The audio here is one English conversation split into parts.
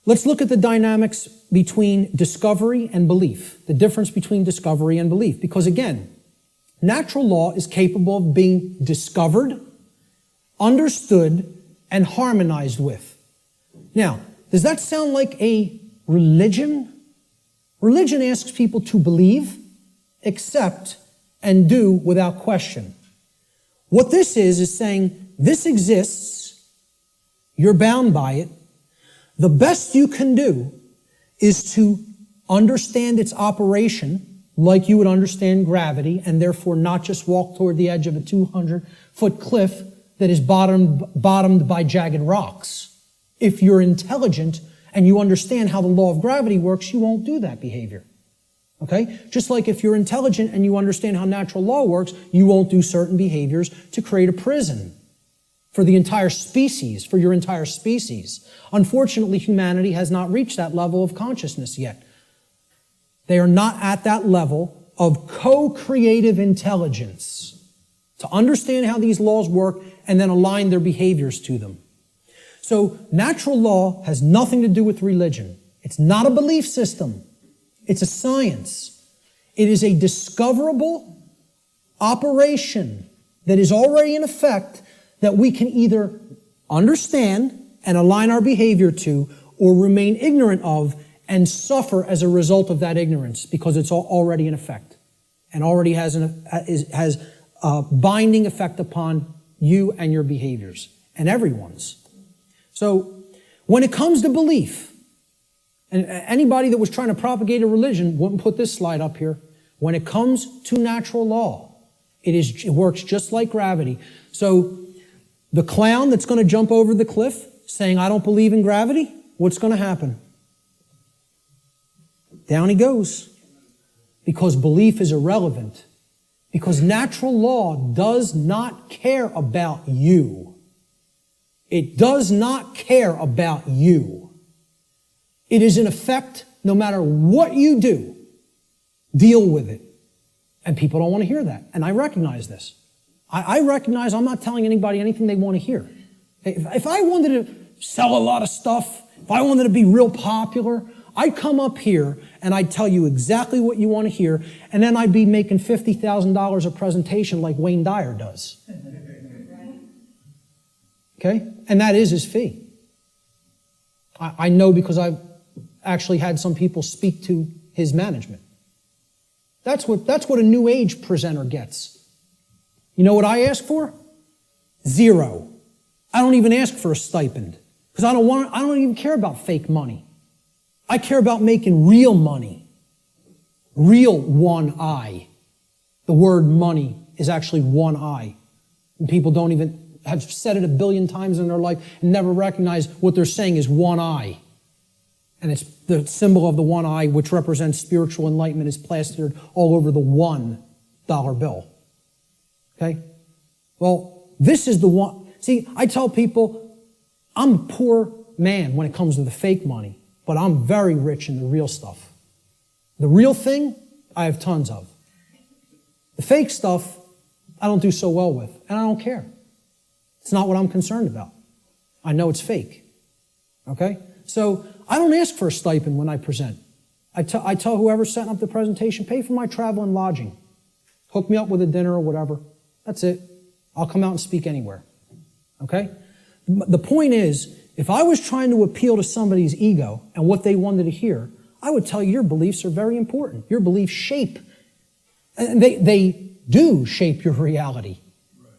Let's look at the dynamics between discovery and belief, the difference between discovery and belief. Because again, natural law is capable of being discovered, understood, and harmonized with. Now, does that sound like a religion? Religion asks people to believe, accept, and do without question. What this is saying, this exists, you're bound by it. The best you can do is to understand its operation like you would understand gravity, and therefore not just walk toward the edge of a 200-foot cliff that is bottomed by jagged rocks. If you're intelligent and you understand how the law of gravity works, you won't do that behavior. Okay? Just like if you're intelligent and you understand how natural law works, you won't do certain behaviors to create a prison for the entire species, for your entire species. Unfortunately, humanity has not reached that level of consciousness yet. They are not at that level of co-creative intelligence to understand how these laws work and then align their behaviors to them. So natural law has nothing to do with religion. It's not a belief system. It's a science. It is a discoverable operation that is already in effect that we can either understand and align our behavior to or remain ignorant of and suffer as a result of that ignorance because it's already in effect and already has a binding effect upon you and your behaviors and everyone's. So when it comes to belief, and anybody that was trying to propagate a religion wouldn't put this slide up here. When it comes to natural law, it works just like gravity. So the clown that's going to jump over the cliff saying, I don't believe in gravity, what's going to happen? Down he goes. Because belief is irrelevant. Because natural law does not care about you. It does not care about you. It is in effect, no matter what you do, deal with it. And people don't want to hear that. And I recognize this. I recognize I'm not telling anybody anything they want to hear. If I wanted to sell a lot of stuff, if I wanted to be real popular, I'd come up here and I'd tell you exactly what you want to hear, and then I'd be making $50,000 a presentation like Wayne Dyer does. Okay? And that is his fee. I know because I've actually had some people speak to his management. That's what a new age presenter gets. You know what I ask for? 0. I don't even ask for a stipend because I don't even care about fake money. I care about making real money. Real one eye. The word money is actually one eye. And people don't even have said it 1 billion times in their life and never recognize what they're saying is one eye. And it's the symbol of the one eye, which represents spiritual enlightenment, is plastered all over the $1 bill. Okay? Well, this is the one. See, I tell people, I'm a poor man when it comes to the fake money, but I'm very rich in the real stuff. The real thing, I have tons of. The fake stuff, I don't do so well with, and I don't care. It's not what I'm concerned about. I know it's fake. Okay? So I don't ask for a stipend when I present. I tell whoever's setting up the presentation, pay for my travel and lodging. Hook me up with a dinner or whatever. That's it. I'll come out and speak anywhere. Okay? The point is, if I was trying to appeal to somebody's ego and what they wanted to hear, I would tell you your beliefs are very important. Your beliefs shape. And they do shape your reality.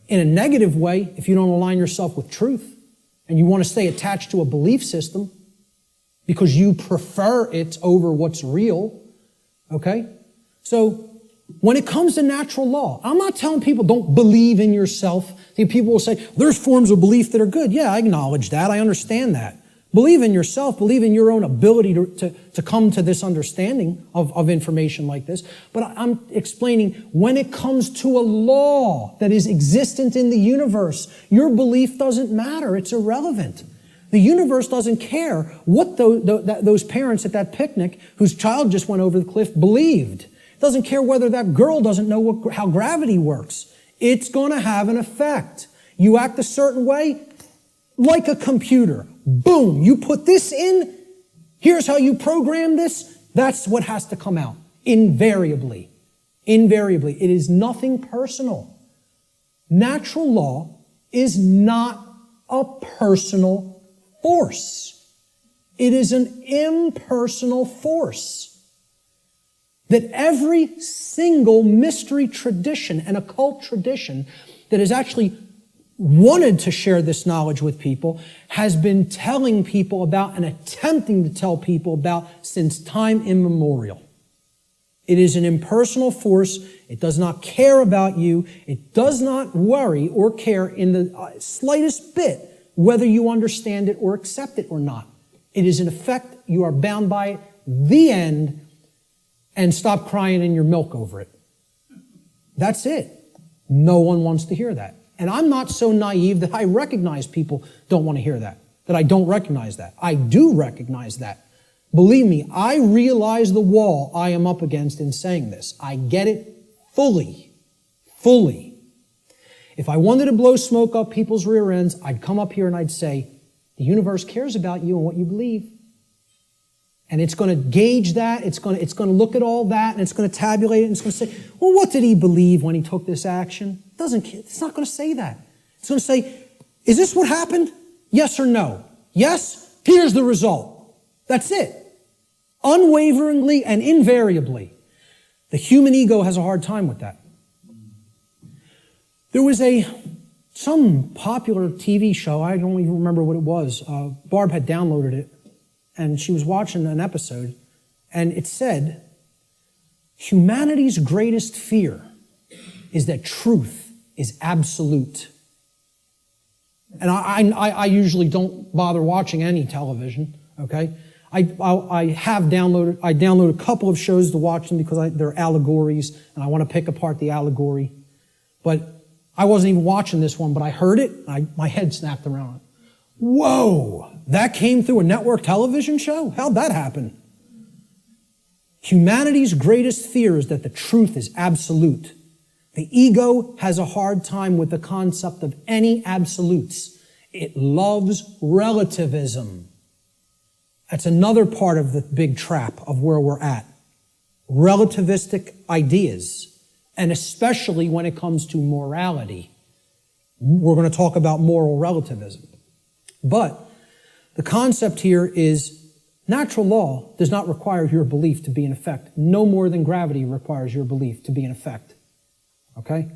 In a negative way, if you don't align yourself with truth and you want to stay attached to a belief system because you prefer it over what's real, okay? So when it comes to natural law, I'm not telling people don't believe in yourself. People will say, there's forms of belief that are good. Yeah, I acknowledge that. I understand that. Believe in yourself. Believe in your own ability to come to this understanding of information like this. But I'm explaining when it comes to a law that is existent in the universe, your belief doesn't matter. It's irrelevant. The universe doesn't care what those parents at that picnic whose child just went over the cliff believed. It doesn't care whether that girl doesn't know how gravity works. It's going to have an effect. You act a certain way, like a computer. Boom, you put this in, Here's how you program this. That's what has to come out. Invariably. Invariably. It is nothing personal. Natural law is not a personal force. It is an impersonal force. That every single mystery tradition and occult tradition that has actually wanted to share this knowledge with people has been telling people about and attempting to tell people about since time immemorial. It is an impersonal force. It does not care about you. It does not worry or care in the slightest bit whether you understand it or accept it or not. It is in effect, you are bound by it, the end, and stop crying in your milk over it. That's it. No one wants to hear that. And I'm not so naive that I recognize people don't want to hear that I don't recognize that. I do recognize that. Believe me, I realize the wall I am up against in saying this. I get it fully. Fully. If I wanted to blow smoke up people's rear ends, I'd come up here and I'd say, the universe cares about you and what you believe. And it's going to gauge that, it's going to look at all that, and it's going to tabulate it, and it's going to say, well, what did he believe when he took this action? It's not going to say that. It's going to say, is this what happened? Yes or no? Yes? Here's the result. That's it. Unwaveringly and invariably. The human ego has a hard time with that. There was some popular TV show, I don't even remember what it was. Barb had downloaded it, and she was watching an episode, and it said, humanity's greatest fear is that truth is absolute. And I usually don't bother watching any television, okay? I downloaded a couple of shows to watch them because they're allegories, and I want to pick apart the allegory. But I wasn't even watching this one, but I heard it, and my head snapped around. Whoa! That came through a network television show? How'd that happen? Humanity's greatest fear is that the truth is absolute. The ego has a hard time with the concept of any absolutes. It loves relativism. That's another part of the big trap of where we're at. Relativistic ideas, and especially when it comes to morality. We're going to talk about moral relativism. But the concept here is natural law does not require your belief to be in effect, no more than gravity requires your belief to be in effect. Okay?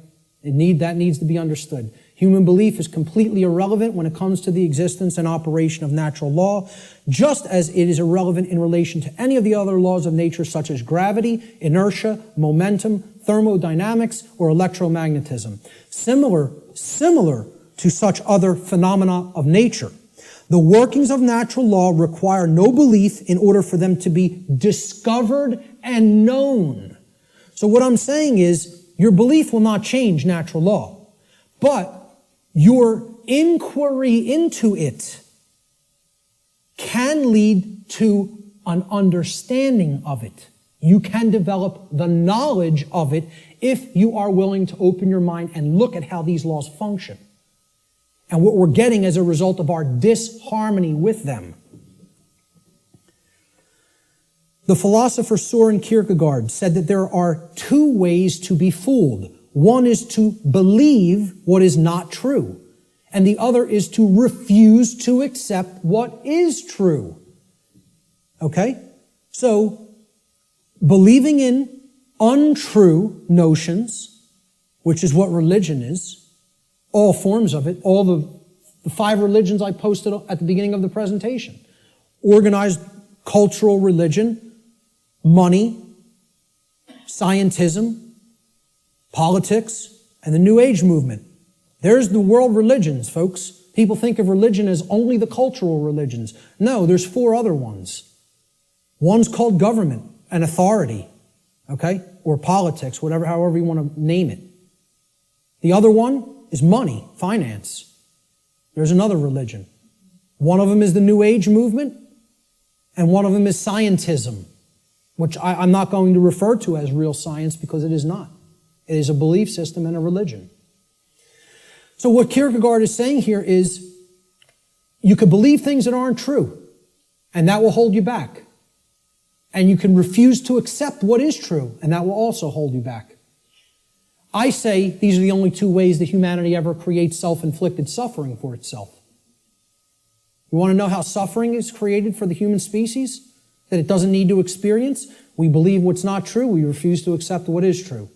That needs to be understood. Human belief is completely irrelevant when it comes to the existence and operation of natural law, just as it is irrelevant in relation to any of the other laws of nature such as gravity, inertia, momentum, thermodynamics, or electromagnetism. Similar to such other phenomena of nature. The workings of natural law require no belief in order for them to be discovered and known. So what I'm saying is, your belief will not change natural law, but your inquiry into it can lead to an understanding of it. You can develop the knowledge of it if you are willing to open your mind and look at how these laws function and what we're getting as a result of our disharmony with them. The philosopher Søren Kierkegaard said that there are two ways to be fooled. One is to believe what is not true, and the other is to refuse to accept what is true. Okay? So, believing in untrue notions, which is what religion is, all forms of it, all the 5 religions I posted at the beginning of the presentation. Organized cultural religion, money, scientism, politics, and the New Age movement. There's the world religions, folks. People think of religion as only the cultural religions. No, there's 4 other ones. One's called government and authority, okay? Or politics, however you want to name it. The other one is money, finance. There's another religion. One of them is the New Age movement, and one of them is scientism, which I'm not going to refer to as real science because it is not. It is a belief system and a religion. So what Kierkegaard is saying here is you could believe things that aren't true, and that will hold you back. And you can refuse to accept what is true, and that will also hold you back. I say these are the only two ways that humanity ever creates self-inflicted suffering for itself. You want to know how suffering is created for the human species? That it doesn't need to experience? We believe what's not true. We refuse to accept what is true.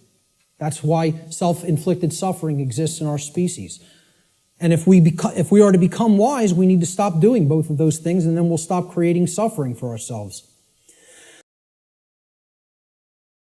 That's why self-inflicted suffering exists in our species. And if we are to become wise, we need to stop doing both of those things, and then we'll stop creating suffering for ourselves.